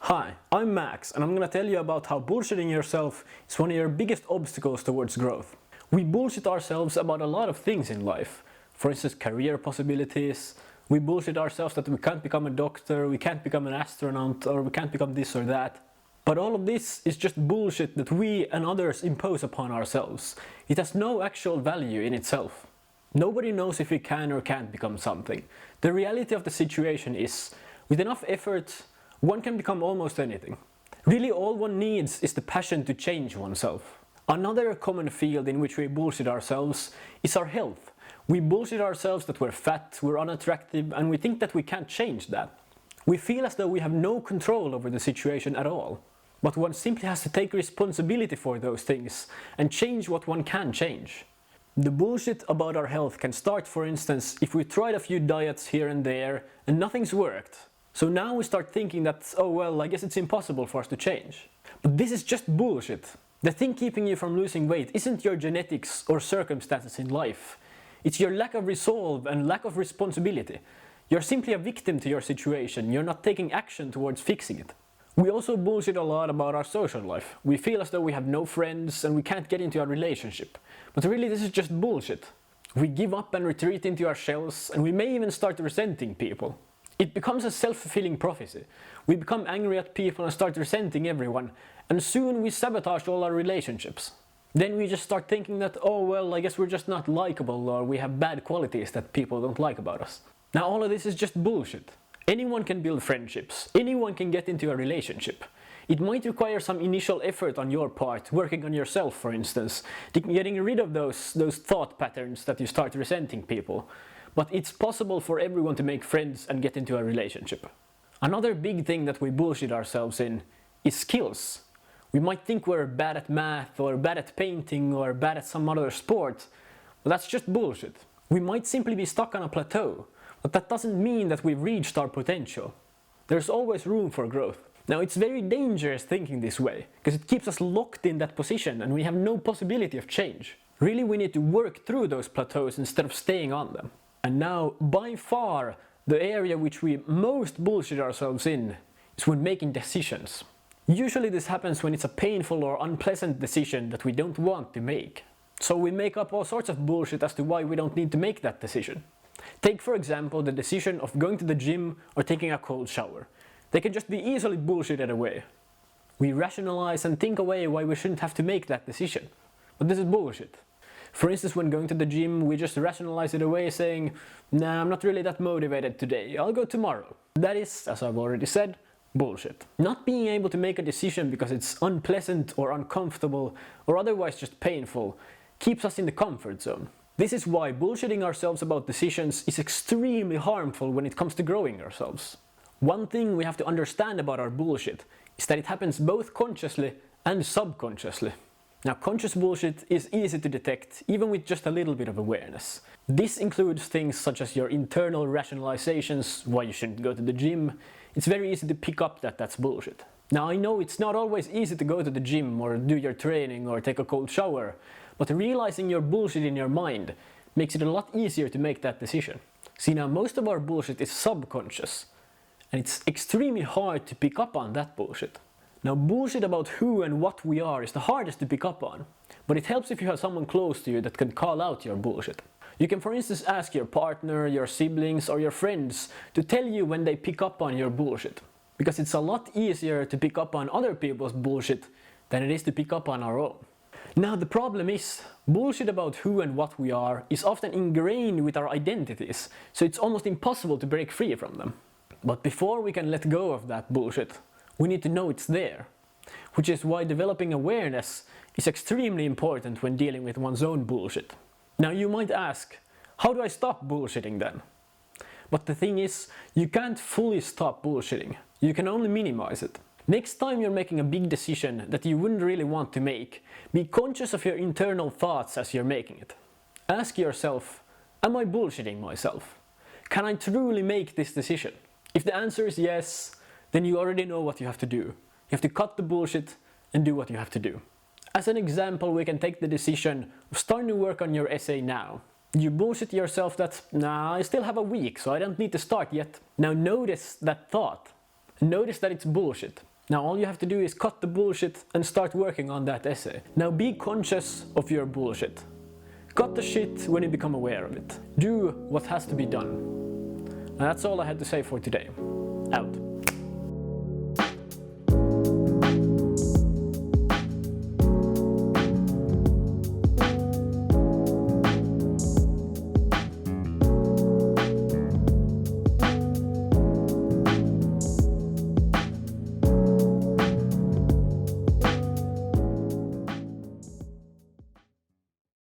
Hi, I'm Max, and I'm gonna tell you about how bullshitting yourself is one of your biggest obstacles towards growth. We bullshit ourselves about a lot of things in life. For instance, career possibilities. We bullshit ourselves that we can't become a doctor, we can't become an astronaut, or we can't become this or that. But all of this is just bullshit that we and others impose upon ourselves. It has no actual value in itself. Nobody knows if we can or can't become something. The reality of the situation is, with enough effort, one can become almost anything. Really, all one needs is the passion to change oneself. Another common field in which we bullshit ourselves is our health. We bullshit ourselves that we're fat, we're unattractive, and we think that we can't change that. We feel as though we have no control over the situation at all. But one simply has to take responsibility for those things and change what one can change. The bullshit about our health can start, for instance, if we tried a few diets here and there and nothing's worked. So now we start thinking that, oh well, I guess it's impossible for us to change. But this is just bullshit. The thing keeping you from losing weight isn't your genetics or circumstances in life. It's your lack of resolve and lack of responsibility. You're simply a victim to your situation, you're not taking action towards fixing it. We also bullshit a lot about our social life. We feel as though we have no friends and we can't get into a relationship. But really, this is just bullshit. We give up and retreat into our shells, and we may even start resenting people. It becomes a self-fulfilling prophecy. We become angry at people and start resenting everyone, and soon we sabotage all our relationships. Then we just start thinking that, oh well, I guess we're just not likable, or we have bad qualities that people don't like about us. Now all of this is just bullshit. Anyone can build friendships, anyone can get into a relationship. It might require some initial effort on your part, working on yourself for instance, getting rid of those thought patterns that you start resenting people. But it's possible for everyone to make friends and get into a relationship. Another big thing that we bullshit ourselves in is skills. We might think we're bad at math, or bad at painting, or bad at some other sport, but that's just bullshit. We might simply be stuck on a plateau, but that doesn't mean that we've reached our potential. There's always room for growth. Now it's very dangerous thinking this way, because it keeps us locked in that position and we have no possibility of change. Really, we need to work through those plateaus instead of staying on them. And now, by far, the area which we most bullshit ourselves in is when making decisions. Usually this happens when it's a painful or unpleasant decision that we don't want to make. So we make up all sorts of bullshit as to why we don't need to make that decision. Take for example the decision of going to the gym or taking a cold shower. They can just be easily bullshitted away. We rationalize and think away why we shouldn't have to make that decision. But this is bullshit. For instance, when going to the gym, we just rationalize it away saying, nah, I'm not really that motivated today, I'll go tomorrow. That is, as I've already said, bullshit. Not being able to make a decision because it's unpleasant or uncomfortable or otherwise just painful keeps us in the comfort zone. This is why bullshitting ourselves about decisions is extremely harmful when it comes to growing ourselves. One thing we have to understand about our bullshit is that it happens both consciously and subconsciously. Now, conscious bullshit is easy to detect, even with just a little bit of awareness. This includes things such as your internal rationalizations, why you shouldn't go to the gym. It's very easy to pick up that that's bullshit. Now, I know it's not always easy to go to the gym or do your training or take a cold shower, but realizing your bullshit in your mind makes it a lot easier to make that decision. See, now most of our bullshit is subconscious, and it's extremely hard to pick up on that bullshit. Now, bullshit about who and what we are is the hardest to pick up on, but it helps if you have someone close to you that can call out your bullshit. You can for instance ask your partner, your siblings or your friends to tell you when they pick up on your bullshit, because it's a lot easier to pick up on other people's bullshit than it is to pick up on our own. Now the problem is, bullshit about who and what we are is often ingrained with our identities, so it's almost impossible to break free from them. But before we can let go of that bullshit, we need to know it's there, which is why developing awareness is extremely important when dealing with one's own bullshit. Now you might ask, how do I stop bullshitting then? But the thing is, you can't fully stop bullshitting, you can only minimize it. Next time you're making a big decision that you wouldn't really want to make, be conscious of your internal thoughts as you're making it. Ask yourself, am I bullshitting myself? Can I truly make this decision? If the answer is yes, then you already know what you have to do. You have to cut the bullshit and do what you have to do. As an example, we can take the decision of starting to work on your essay now. You bullshit yourself that, nah, I still have a week, so I don't need to start yet. Now notice that thought. Notice that it's bullshit. Now all you have to do is cut the bullshit and start working on that essay. Now be conscious of your bullshit. Cut the shit when you become aware of it. Do what has to be done. And that's all I had to say for today. Out.